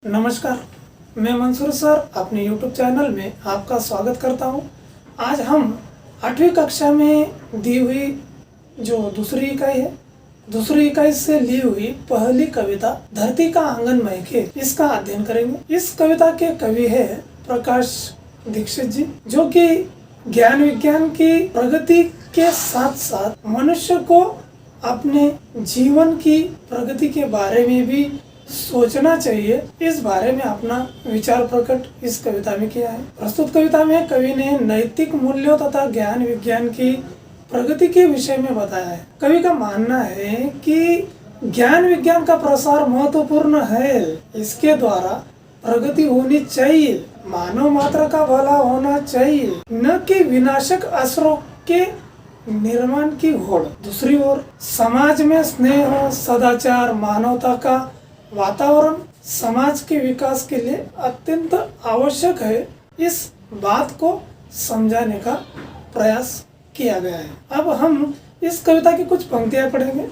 नमस्कार, मैं मंसूर सर अपने YouTube चैनल में आपका स्वागत करता हूं। आज हम 8वीं कक्षा में दी हुई जो दूसरी इकाई है, दूसरी इकाई से ली हुई पहली कविता धरती का आंगन महके, इसका अध्ययन करेंगे। इस कविता के कवि है प्रकाश दीक्षित जी, जो कि ज्ञान विज्ञान की प्रगति के साथ साथ मनुष्य को अपने जीवन की प्रगति के बारे में भी सोचना चाहिए, इस बारे में अपना विचार प्रकट इस कविता में किया है। प्रस्तुत कविता में कवि ने नैतिक मूल्यों तथा ज्ञान विज्ञान की प्रगति के विषय में बताया है। कवि का मानना है कि ज्ञान विज्ञान का प्रसार महत्वपूर्ण है, इसके द्वारा प्रगति होनी चाहिए, मानव मात्र का भला होना चाहिए, न कि विनाशक असरों के निर्माण की होड़। दूसरी ओर समाज में स्नेह, सदाचार, मानवता का वातावरण समाज के विकास के लिए अत्यंत आवश्यक है, इस बात को समझाने का प्रयास किया गया है। अब हम इस कविता की कुछ पंक्तियां पढ़ेंगे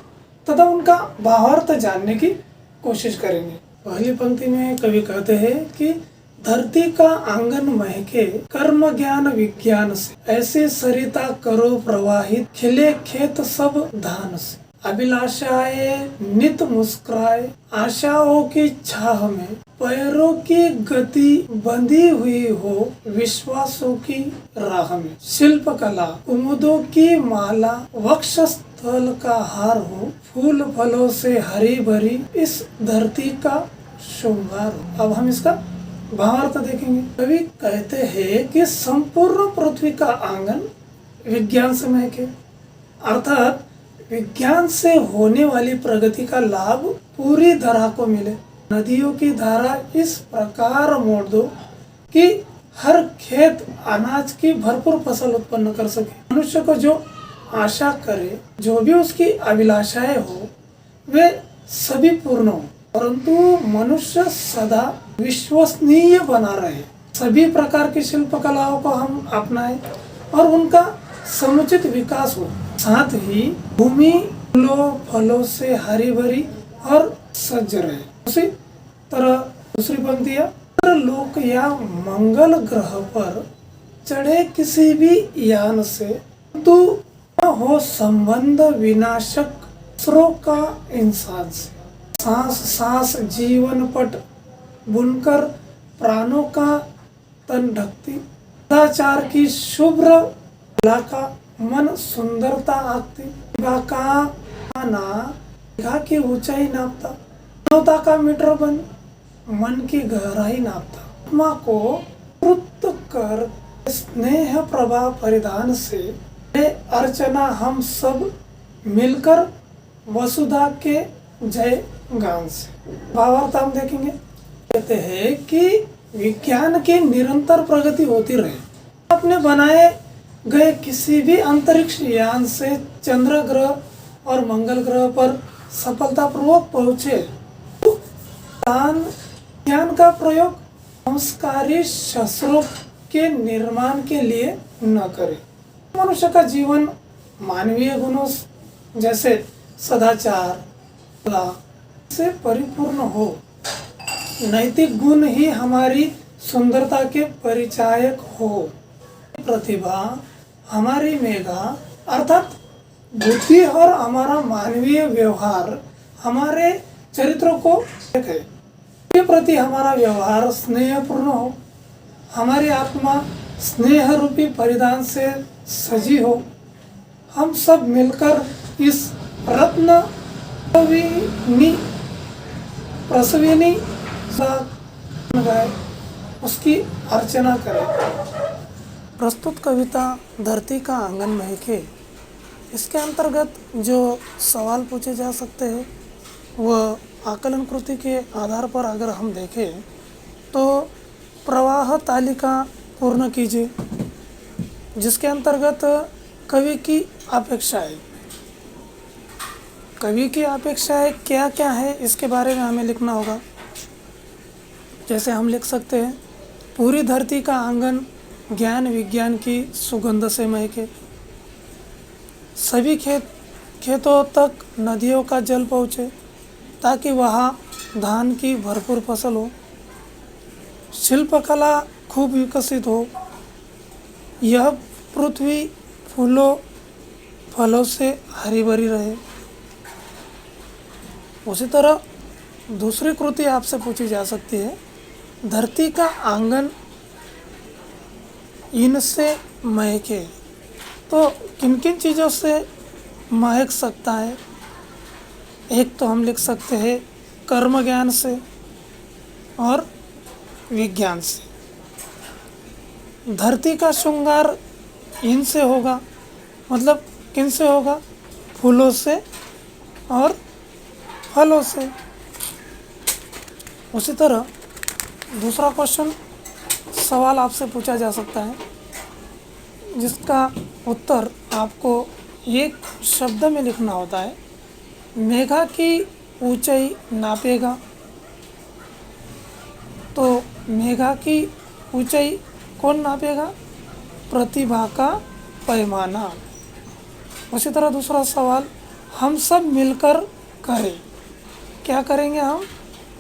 तथा उनका भावार्थ जानने की कोशिश करेंगे। पहली पंक्ति में कवि कहते हैं कि धरती का आंगन महके कर्म ज्ञान विज्ञान से, ऐसे सरिता करो प्रवाहित, खिले खेत सब धान से, अभिलाषाएं नित मुस्कुराए, आशाओं की छाह में पैरों की गति बंधी हुई हो, विश्वासों की राह में शिल्प कला कुमुदों की माला, वक्षस्थल का हार हो, फूल फलों से हरी भरी इस धरती का श्रृंगार हो। अब हम इसका भावार्थ देखेंगे। कवि कहते हैं कि संपूर्ण पृथ्वी का आंगन विज्ञान से महके, अर्थात विज्ञान से होने वाली प्रगति का लाभ पूरी धरा को मिले। नदियों की धारा इस प्रकार मोड़ दो कि हर खेत अनाज की भरपूर फसल उत्पन्न कर सके। मनुष्य को जो आशा करे, जो भी उसकी अभिलाषाएं हो, वे सभी पूर्ण हो, परंतु मनुष्य सदा विश्वसनीय बना रहे। सभी प्रकार की शिल्प कलाओं को हम अपनाएं और उनका समुचित विकास हो। साथ ही भूमि फूलों फलों से हरी भरी और सज्ज रहे। उसी तरह दूसरी पंक्तियां, लोक या मंगल ग्रह पर चढ़े किसी भी यान से, तो न हो संबंध विनाशक असरों का इंसान से। सांस सांस जीवन पट बुनकर प्राणों का तन ढकती, सदाचार की शुभ्र कला का मन सुंदरता आंकती, निगाह की ऊंचाई नापता, मानवता का मीटर बन मन की गहराई नापता, आत्मा को तृप्त कर स्नेह प्रभा परिधान से अर्चना हम सब मिलकर वसुधा के जय गान से। भावार्थ हम देखेंगे। कहते हैं कि विज्ञान की निरंतर प्रगति होती रहे, अपने बनाए गए किसी भी अंतरिक्ष यान से चंद्र ग्रह और मंगल ग्रह पर सफलतापूर्वक पहुंचे, तो ज्ञान का प्रयोग संस्कारी शस्त्रों के निर्माण के लिए न करे। मनुष्य का जीवन मानवीय गुणों जैसे सदाचार कला से परिपूर्ण हो। नैतिक गुण ही हमारी सुंदरता के परिचायक हो। प्रतिभा हमारी मेधा अर्थात बुद्धि और हमारा मानवीय व्यवहार हमारे चरित्रों को है, के प्रति हमारा व्यवहार स्नेहपूर्ण हो, हमारी आत्मा स्नेह रूपी परिधान से सजी हो। हम सब मिलकर इस रत्न प्रसविनी गाए, उसकी अर्चना करें। प्रस्तुत कविता धरती का आंगन महके, इसके अंतर्गत जो सवाल पूछे जा सकते हैं वह आकलन कृति के आधार पर अगर हम देखें तो प्रवाह तालिका पूर्ण कीजिए, जिसके अंतर्गत कवि की अपेक्षाएं, कवि की अपेक्षाएं क्या क्या है इसके बारे में हमें लिखना होगा। जैसे हम लिख सकते हैं, पूरी धरती का आंगन ज्ञान विज्ञान की सुगंध से महके, सभी खेतों तक नदियों का जल पहुँचे ताकि वहाँ धान की भरपूर फसल हो, शिल्पकला खूब विकसित हो, यह पृथ्वी फूलों फलों से हरी भरी रहे। उसी तरह दूसरी कृति आपसे पूछी जा सकती है, धरती का आंगन इनसे महके। तो किन किन चीज़ों से महक सकता है? एक तो हम लिख सकते हैं कर्म ज्ञान से और विज्ञान से। धरती का श्रृंगार इनसे होगा, मतलब किन से होगा? फूलों से और फलों से। उसी तरह दूसरा क्वेश्चन सवाल आपसे पूछा जा सकता है, जिसका उत्तर आपको एक शब्द में लिखना होता है। मेघा की ऊंचाई नापेगा। तो मेघा की ऊंचाई कौन नापेगा? प्रतिभा का पैमाना। उसी तरह दूसरा सवाल, हम सब मिलकर करें। क्या करेंगे हम?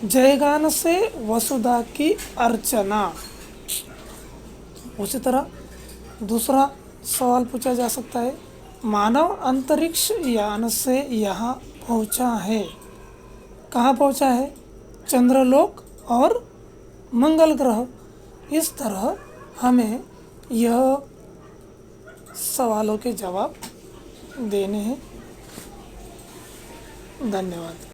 जयगान से वसुधा की अर्चना। उसी तरह दूसरा सवाल पूछा जा सकता है, मानव अंतरिक्ष यान से यहाँ पहुँचा है। कहाँ पहुँचा है? चंद्रलोक और मंगल ग्रह। इस तरह हमें यह सवालों के जवाब देने हैं। धन्यवाद।